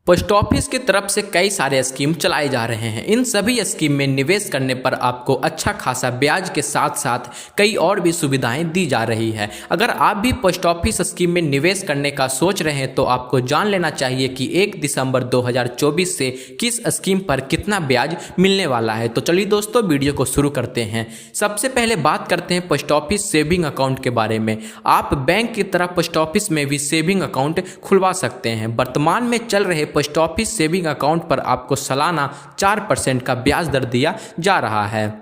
Post office की तरफ से कई सारे स्कीम चलाए जा रहे हैं। इन सभी स्कीम में निवेश करने पर आपको अच्छा खासा ब्याज के साथ साथ कई और भी सुविधाएं दी जा रही है। अगर आप भी पोस्ट ऑफिस स्कीम में निवेश करने का सोच रहे हैं तो आपको जान लेना चाहिए कि 1 दिसंबर 2024 से किस स्कीम पर कितना ब्याज मिलने वाला है। तो चलिए दोस्तों वीडियो को शुरू करते हैं। सबसे पहले बात करते हैं पोस्ट ऑफिस सेविंग अकाउंट के बारे में। आप बैंक की तरह पोस्ट ऑफिस में भी सेविंग अकाउंट खुलवा सकते हैं। वर्तमान में चल रहे पोस्ट ऑफिस सेविंग अकाउंट पर आपको सालाना 4% का ब्याज दर दिया जा रहा है।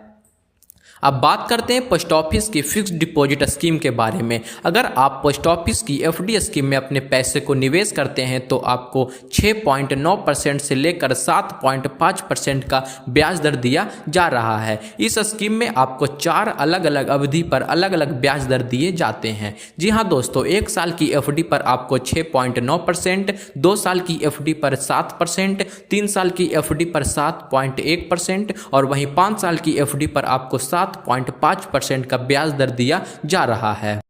अब बात करते हैं पोस्ट ऑफिस की फिक्स्ड डिपॉजिट स्कीम के बारे में। अगर आप पोस्ट ऑफिस की एफडी स्कीम में अपने पैसे को निवेश करते हैं तो आपको 6.9% से लेकर 7.5% का ब्याज दर दिया जा रहा है। इस स्कीम में आपको 4 अलग अलग अवधि पर अलग अलग ब्याज दर दिए जाते हैं। जी हाँ दोस्तों, 1 साल की एफडी पर आपको 6.9%, 2 साल की एफडी पर 7%, 3 साल की एफडी पर 7.1% और वहीं 5 साल की एफडी पर आपको 7.5% का ब्याज दर दिया जा रहा है।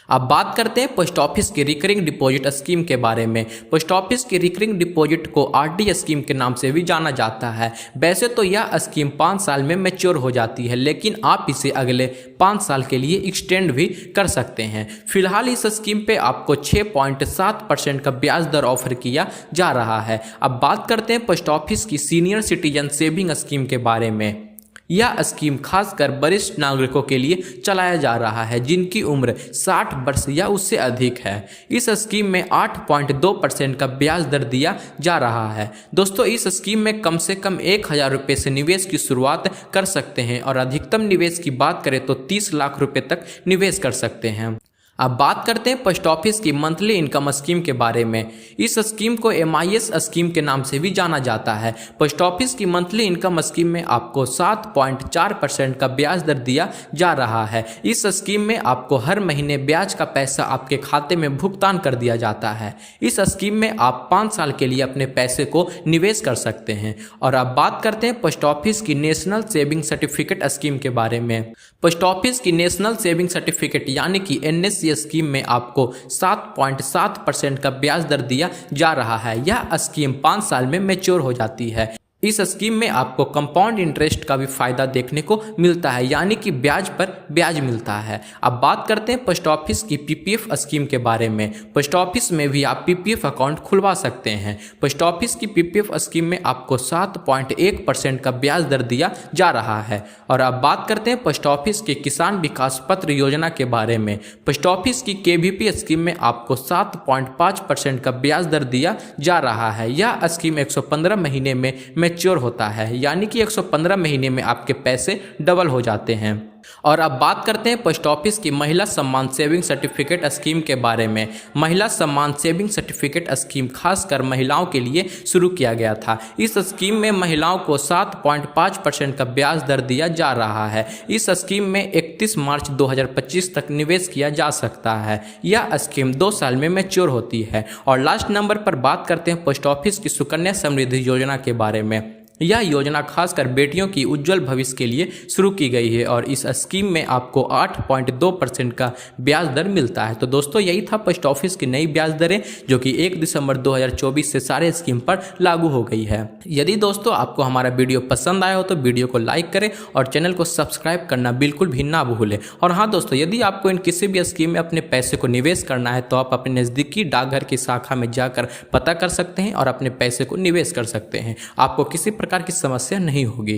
अब बात करते हैं पोस्ट ऑफिस की रिकरिंग डिपॉजिट स्कीम के बारे में। पोस्ट ऑफिस की रिकरिंग डिपॉजिट को आरडी स्कीम के नाम से भी जाना जाता है। वैसे तो यह स्कीम 5 साल में मैच्योर हो जाती है, लेकिन आप इसे अगले 5 साल के लिए एक्सटेंड भी कर सकते हैं। फिलहाल इस स्कीम पे आपको 6.7% का ब्याज दर ऑफर किया जा रहा है। अब बात करते हैं पोस्ट ऑफिस की सीनियर सिटीजन सेविंग स्कीम के बारे में। यह स्कीम खासकर वरिष्ठ नागरिकों के लिए चलाया जा रहा है जिनकी उम्र 60 वर्ष या उससे अधिक है। इस स्कीम में 8.2% का ब्याज दर दिया जा रहा है। दोस्तों, इस स्कीम में कम से कम 1000 रुपये से निवेश की शुरुआत कर सकते हैं और अधिकतम निवेश की बात करें तो 30 लाख रुपये तक निवेश कर सकते हैं। अब बात करते हैं पोस्ट ऑफिस की मंथली इनकम स्कीम के बारे में। इस स्कीम को MIS स्कीम के नाम से भी जाना जाता है। पोस्ट ऑफिस की मंथली इनकम स्कीम में आपको 7.4% का ब्याज दर दिया जा रहा है। इस स्कीम में आपको हर महीने ब्याज का पैसा आपके खाते में भुगतान कर दिया जाता है। इस स्कीम में आप 5 साल के लिए अपने पैसे को निवेश कर सकते हैं। और अब बात करते हैं पोस्ट ऑफिस की नेशनल सेविंग सर्टिफिकेट स्कीम के बारे में। पोस्ट ऑफिस की नेशनल सेविंग सर्टिफिकेट यानी कि NSC स्कीम में आपको 7.7% का ब्याज दर दिया जा रहा है। यह स्कीम 5 साल में मैच्योर हो जाती है। इस स्कीम में आपको कंपाउंड इंटरेस्ट का भी फायदा देखने को मिलता है, यानी कि ब्याज पर ब्याज मिलता है। अब बात करते हैं पोस्ट ऑफिस की PPF स्कीम के बारे में। पोस्ट ऑफिस में भी आप PPF अकाउंट खुलवा सकते हैं। पोस्ट ऑफिस की PPF स्कीम में आपको 7.1% का ब्याज दर दिया जा रहा है। और अब बात करते हैं पोस्ट ऑफिस के किसान विकास पत्र योजना के बारे में। पोस्ट ऑफिस की KVP स्कीम में आपको 7.5% का ब्याज दर दिया जा रहा है। यह स्कीम 115 महीने में मैच्योर होता है, यानी कि 115 महीने में आपके पैसे डबल हो जाते हैं। और अब बात करते हैं पोस्ट ऑफिस की महिला सम्मान सेविंग सर्टिफिकेट स्कीम के बारे में। महिला सम्मान सेविंग सर्टिफिकेट स्कीम खासकर महिलाओं के लिए शुरू किया गया था। इस स्कीम में महिलाओं को 7.5% का ब्याज दर दिया जा रहा है। इस स्कीम में 31 मार्च 2025 तक निवेश किया जा सकता है। यह स्कीम 2 साल में मैच्योर होती है। और लास्ट नंबर पर बात करते हैं पोस्ट ऑफिस की सुकन्या समृद्धि योजना के बारे में। यह योजना खासकर बेटियों की उज्जवल भविष्य के लिए शुरू की गई है और इस स्कीम में आपको 8.2% का ब्याज दर मिलता है। तो दोस्तों, यही था पोस्ट ऑफिस की नई ब्याज दरें जो कि 1 दिसंबर 2024 से सारे स्कीम पर लागू हो गई है। यदि दोस्तों आपको हमारा वीडियो पसंद आया हो तो वीडियो को लाइक करें और चैनल को सब्सक्राइब करना बिल्कुल भी ना भूलें। और हाँ दोस्तों, यदि आपको इन किसी भी स्कीम में अपने पैसे को निवेश करना है तो आप अपने नज़दीकी डाकघर की शाखा में जाकर पता कर सकते हैं और अपने पैसे को निवेश कर सकते हैं। आपको किसी प्रकार की समस्या नहीं होगी।